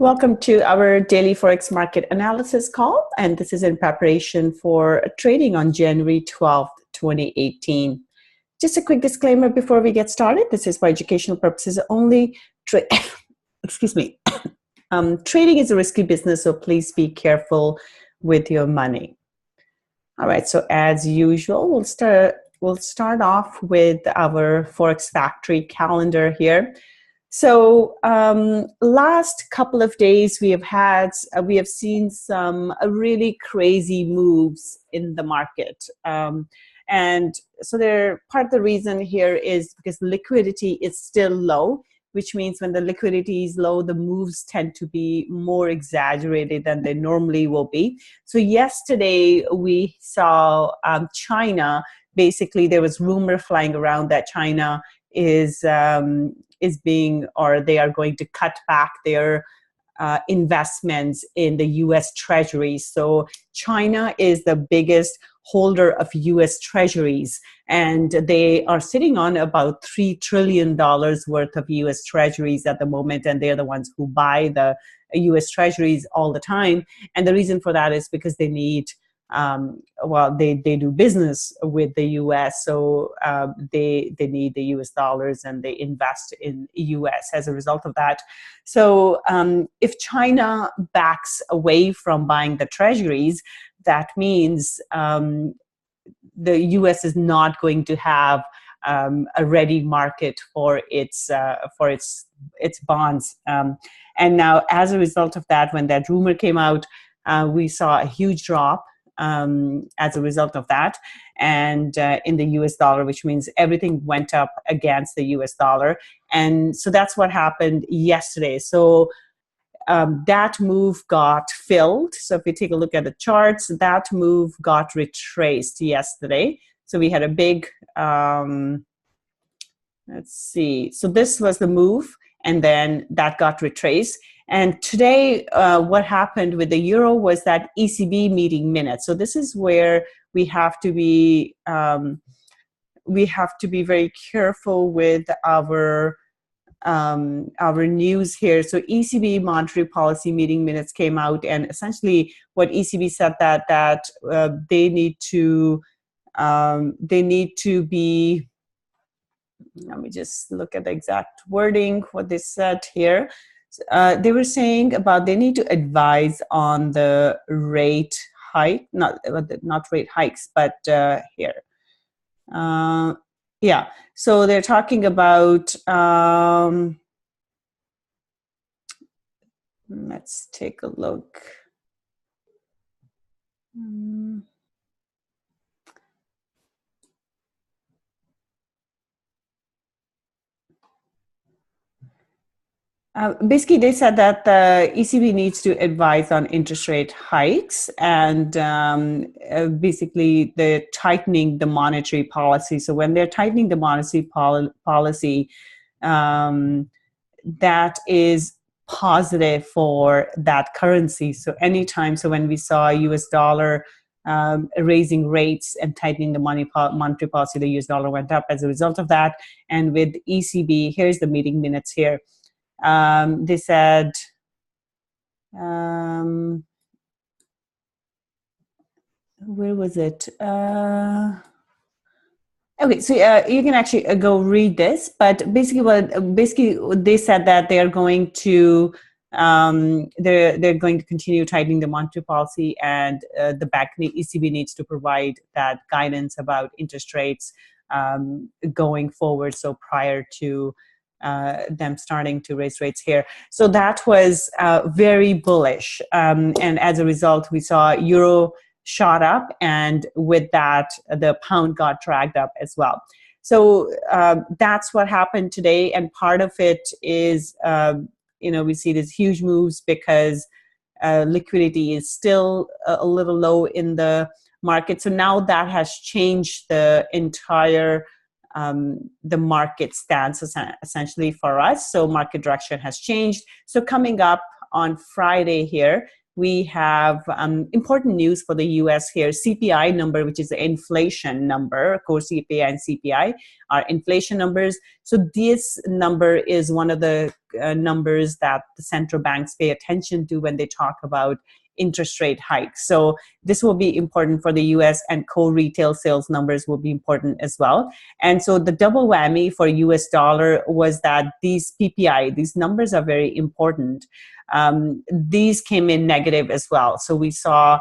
Welcome to our daily Forex market analysis call, and this is in preparation for trading on January 12th, 2018. Just a quick disclaimer before we get started. This is for educational purposes only. Excuse me. Trading is a risky business, so please be careful with your money. All right, so as usual, we'll start off with our Forex Factory calendar here. So last couple of days we have seen some really crazy moves in the market, and so part of the reason here is because liquidity is still low, which means when the liquidity is low, the moves tend to be more exaggerated than they normally will be. So yesterday we saw China. Basically, there was rumor flying around that China they are going to cut back their investments in the U.S. Treasuries. So China is the biggest holder of U.S. Treasuries, and they are sitting on about $3 trillion worth of U.S. Treasuries at the moment, and they're the ones who buy the U.S. Treasuries all the time. And the reason for that is because they need they do business with the U.S., so they need the U.S. dollars, and they invest in U.S. as a result of that. So if China backs away from buying the treasuries, that means the U.S. is not going to have a ready market for its bonds. And now, as a result of that, when that rumor came out, we saw a huge drop as a result of that, and in the US dollar, which means everything went up against the US dollar. And so that's what happened yesterday. So that move got filled. So if we take a look at the charts, that move got retraced yesterday. So we had a big, let's see. So this was the move, and then that got retraced. And today, what happened with the euro was that ECB meeting minutes. So this is where we have to be very careful with our news here. So ECB monetary policy meeting minutes came out, and essentially what ECB said that they need to be. Let me just look at the exact wording. What they said here. They were saying about they need to advise on the rate hike, not rate hikes, but here. Yeah, so they're talking about, let's take a look. Basically, they said that the ECB needs to advise on interest rate hikes, and basically they're tightening the monetary policy. So when they're tightening the monetary policy, that is positive for that currency. So when we saw US dollar raising rates and tightening the monetary policy, the US dollar went up as a result of that. And with ECB, here's the meeting minutes here. They said, where was it? Okay, so you can actually go read this, but basically they said that they are going to they're going to continue tightening the monetary policy, and the ECB needs to provide that guidance about interest rates going forward. So prior to them starting to raise rates here. So that was very bullish. And as a result, we saw euro shot up, and with that, the pound got dragged up as well. So that's what happened today. And part of it is, we see these huge moves because liquidity is still a little low in the market. So now that has changed the entire the market stance essentially for us. So market direction has changed. So coming up on Friday here, we have important news for the US here. CPI number, which is the inflation number. Of course, CPI and CPI are inflation numbers. So this number is one of the numbers that the central banks pay attention to when they talk about interest rate hikes. So this will be important for the US, and core retail sales numbers will be important as well. And so the double whammy for US dollar was that these PPI, these numbers are very important. These came in negative as well. So we saw,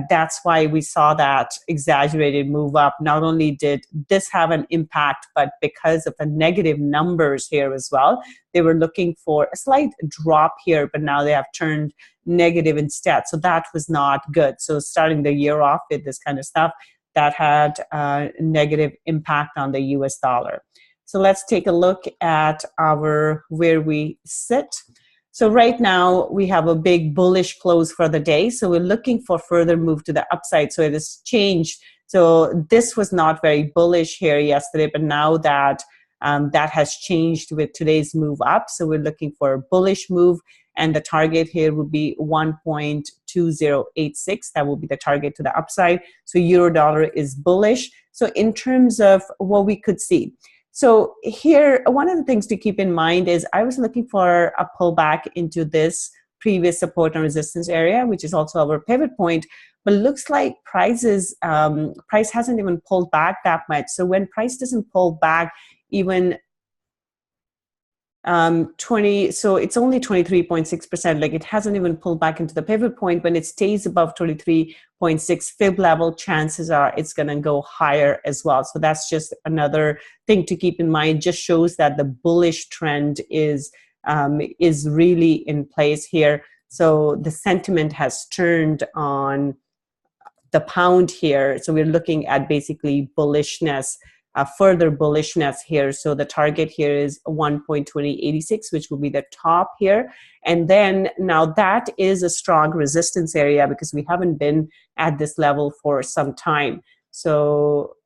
that's why we saw that exaggerated move up. Not only did this have an impact, but because of the negative numbers here as well, they were looking for a slight drop here, but now they have turned negative instead. So that was not good. So starting the year off with this kind of stuff, that had a negative impact on the US dollar. So let's take a look at where we sit. So right now we have a big bullish close for the day. So we're looking for further move to the upside. So it has changed. So this was not very bullish here yesterday, but now that that has changed with today's move up. So we're looking for a bullish move, and the target here would be 1.2086. That will be the target to the upside. So euro dollar is bullish. So in terms of what we could see, so here, one of the things to keep in mind is I was looking for a pullback into this previous support and resistance area, which is also our pivot point, but it looks like price hasn't even pulled back that much. So when price doesn't pull back even 20, so it's only 23.6%, like it hasn't even pulled back into the pivot point. When it stays above 23.6 fib level, chances are it's going to go higher as well. So that's just another thing to keep in mind. Just shows that the bullish trend is really in place here. So the sentiment has turned on the pound here. So we're looking at basically bullishness, further bullishness here. So the target here is 1.2086, which will be the top here. And then now that is a strong resistance area because we haven't been at this level for some time. So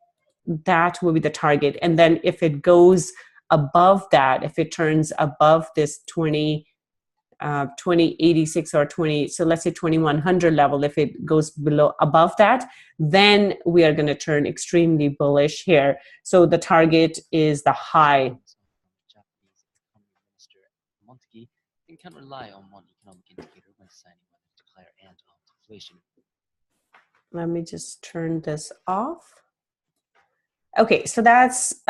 that will be the target. And then if it goes above that, if it turns above this 2086 or 20, so let's say 2100 level, if it goes above that, then we are going to turn extremely bullish here. So the target is the high. Can rely on one economic indicator when deciding whether to declare and inflation. Let me just turn this off. Okay, so that's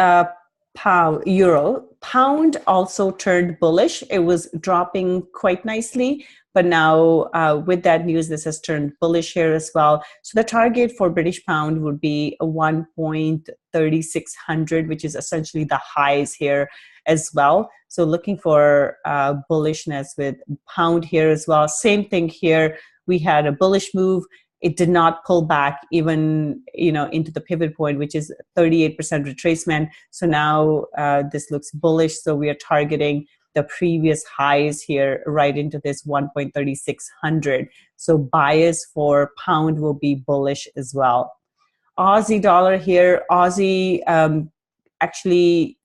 euro. Pound also turned bullish. It was dropping quite nicely, but now with that news, this has turned bullish here as well. So the target for British pound would be 1.3600, which is essentially the highs here as well. So looking for bullishness with pound here as well. Same thing here. We had a bullish move. It did not pull back even, into the pivot point, which is 38% retracement. So now this looks bullish. So we are targeting the previous highs here right into this 1.3600. So bias for pound will be bullish as well. Aussie dollar here. Aussie actually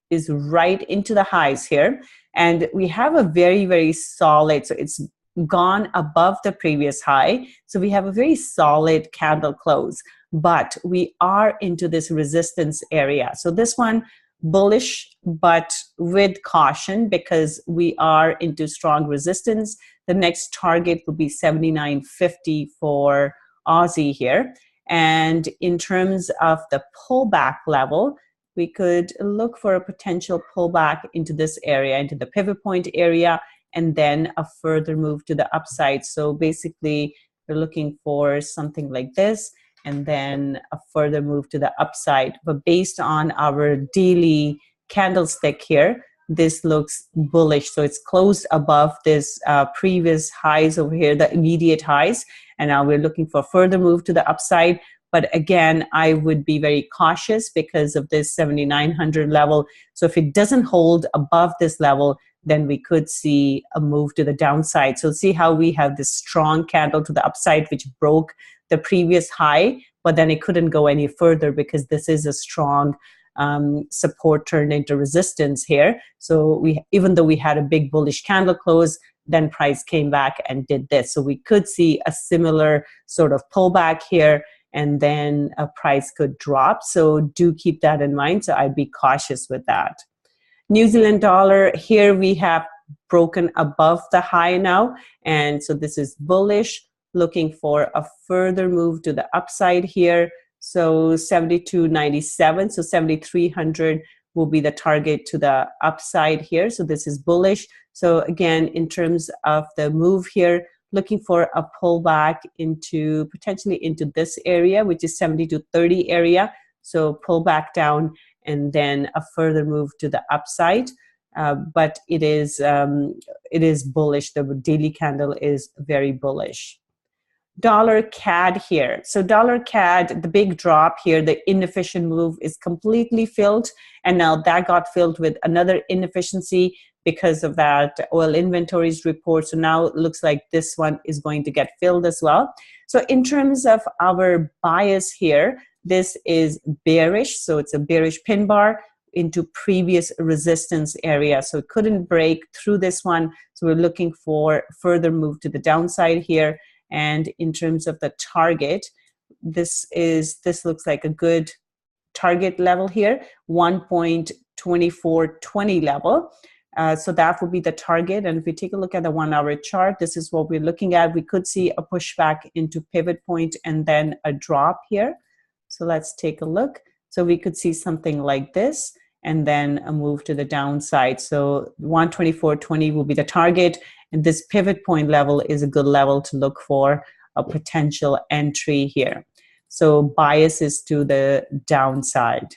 is right into the highs here. And we have a very, very solid, so it's gone above the previous high. So we have a very solid candle close, but we are into this resistance area. So this one bullish, but with caution because we are into strong resistance. The next target will be 79.50 for Aussie here. And in terms of the pullback level, we could look for a potential pullback into this area, into the pivot point area, and then a further move to the upside. So basically, we're looking for something like this, and then a further move to the upside. But based on our daily candlestick here, this looks bullish. So it's closed above this previous highs over here, the immediate highs. And now we're looking for further move to the upside. But again, I would be very cautious because of this 7,900 level. So if it doesn't hold above this level, then we could see a move to the downside. So see how we have this strong candle to the upside, which broke the previous high, but then it couldn't go any further because this is a strong support turned into resistance here. So even though we had a big bullish candle close, then price came back and did this. So we could see a similar sort of pullback here, and then a price could drop. So do keep that in mind. So I'd be cautious with that. New Zealand dollar, here we have broken above the high now. And so this is bullish, looking for a further move to the upside here. So 72.97, so 7,300 will be the target to the upside here. So this is bullish. So again, in terms of the move here, looking for a pullback into potentially into this area, which is 72.30 area. So pull back down and then a further move to the upside. But it is bullish. The daily candle is very bullish. Dollar CAD here. So dollar CAD, the big drop here, the inefficient move is completely filled. And now that got filled with another inefficiency because of that oil inventories report. So now it looks like this one is going to get filled as well. So in terms of our bias here, this is bearish. So it's a bearish pin bar into previous resistance area. So it couldn't break through this one. So we're looking for further move to the downside here. And in terms of the target, this looks like a good target level here, 1.2420 level. So that would be the target. And if we take a look at the 1 hour chart, this is what we're looking at. We could see a pushback into pivot point and then a drop here. So let's take a look. So we could see something like this and then a move to the downside. So 124.20 will be the target. And this pivot point level is a good level to look for a potential entry here. So bias is to the downside.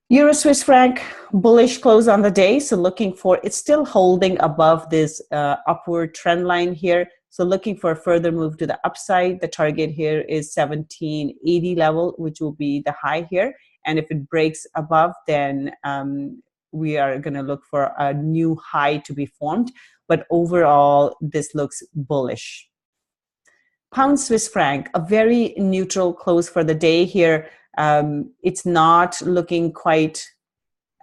Euro Swiss franc, bullish close on the day. So looking for, it's still holding above this upward trend line here. So looking for a further move to the upside. The target here is 1780 level, which will be the high here. And if it breaks above, then we are going to look for a new high to be formed. But overall, this looks bullish. Pound Swiss franc, a very neutral close for the day here. It's not looking quite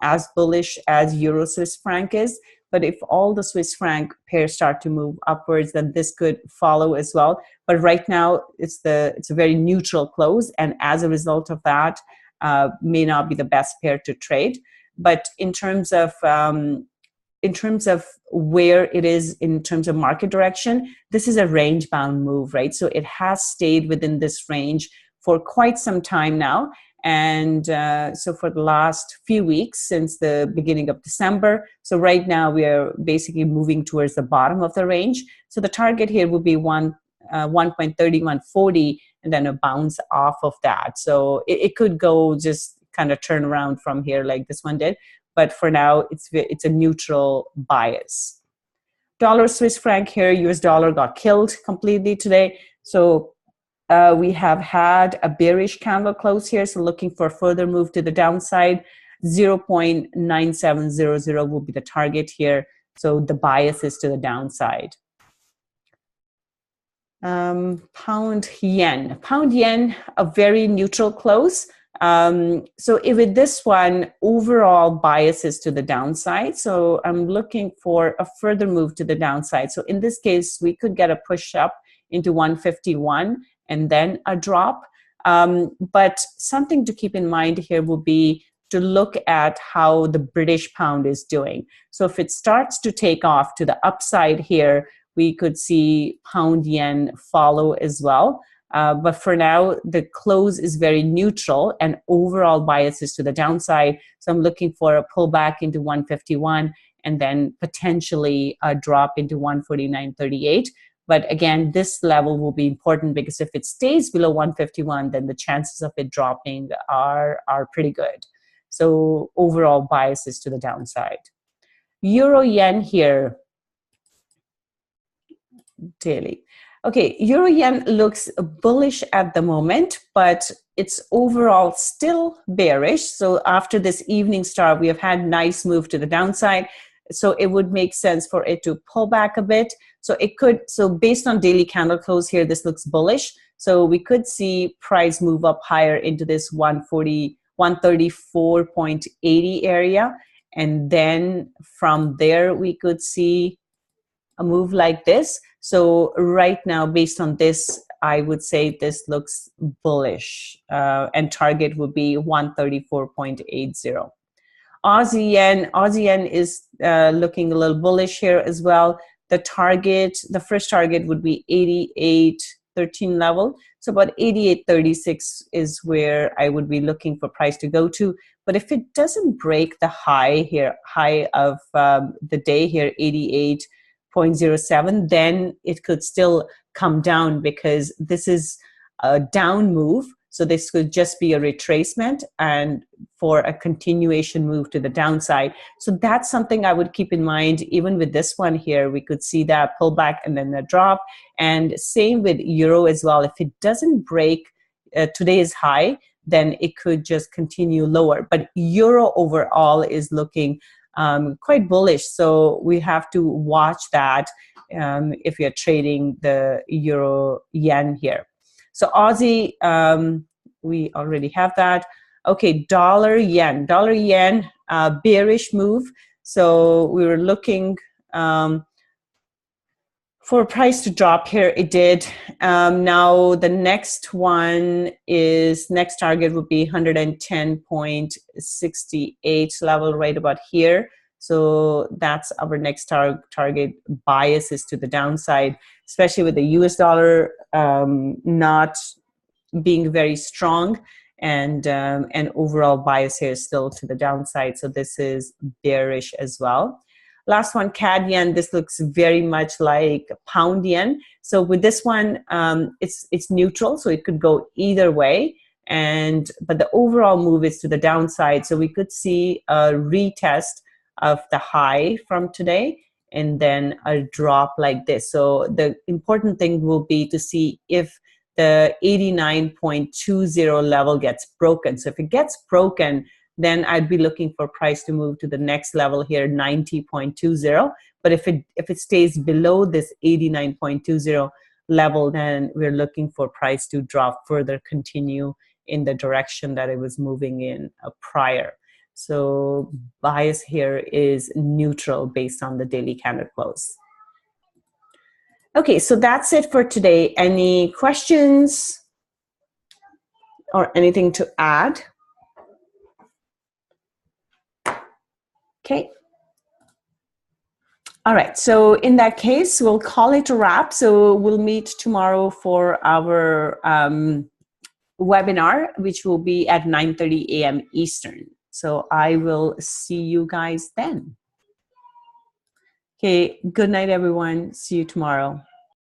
as bullish as Euro Swiss franc is. But if all the Swiss franc pairs start to move upwards, then this could follow as well. But right now, it's a very neutral close. And as a result of that, may not be the best pair to trade. But in terms of where it is in terms of market direction, this is a range bound move, right? So it has stayed within this range for quite some time now. And so for the last few weeks since the beginning of December. So right now we are basically moving towards the bottom of the range. So the target here would be 1.3140 and then a bounce off of that. So it could go just kind of turn around from here like this one did. But for now, it's a neutral bias. Dollar Swiss franc here, US dollar got killed completely today. So we have had a bearish candle close here. So looking for a further move to the downside, 0.9700 will be the target here. So the bias is to the downside. Pound yen, a very neutral close. So with this one, overall bias is to the downside. So I'm looking for a further move to the downside. So in this case, we could get a push up into 151 and then a drop. But something to keep in mind here will be to look at how the British pound is doing. So if it starts to take off to the upside here, we could see pound yen follow as well. But for now, the close is very neutral and overall bias is to the downside. So I'm looking for a pullback into 151 and then potentially a drop into 149.38. But again, this level will be important because if it stays below 151, then the chances of it dropping are pretty good. So overall bias is to the downside. Euro yen here, daily. Okay, Euro yen looks bullish at the moment, but it's overall still bearish. So after this evening star, we have had nice move to the downside. So it would make sense for it to pull back a bit. So based on daily candle close here, this looks bullish. So we could see price move up higher into this 134.80 area. And then from there, we could see a move like this. So right now, based on this, I would say this looks bullish, and target would be 134.80. Aussie yen is looking a little bullish here as well. The first target would be 88.13 level. So about 88.36 is where I would be looking for price to go to. But if it doesn't break the high of the day here, 88.07, then it could still come down, because this is a down move. So this could just be a retracement and for a continuation move to the downside. So that's something I would keep in mind. Even with this one here, we could see that pullback and then a drop. And same with euro as well. If it doesn't break today's high, then it could just continue lower. But euro overall is looking quite bullish. So we have to watch that if you're trading the euro yen here. So Aussie, we already have that. Okay, dollar yen, bearish move. So we were looking for price to drop here. It did. Now the next target would be 110.68 level, right about here. So that's our next target. Bias is to the downside, especially with the US dollar not being very strong, and overall bias here is still to the downside. So this is bearish as well. Last one, CAD yen. This looks very much like pound yen. So with this one, it's neutral, so it could go either way. But the overall move is to the downside. So we could see a retest of the high from today, and then a drop like this. So the important thing will be to see if the 89.20 level gets broken. So if it gets broken, then I'd be looking for price to move to the next level here, 90.20. But if it stays below this 89.20 level, then we're looking for price to drop further, continue in the direction that it was moving in prior. So bias here is neutral based on the daily candle close. Okay, so that's it for today. Any questions or anything to add? Okay. All right, so in that case, we'll call it a wrap. So we'll meet tomorrow for our webinar, which will be at 9:30 a.m. Eastern. So I will see you guys then. Okay, good night, everyone. See you tomorrow.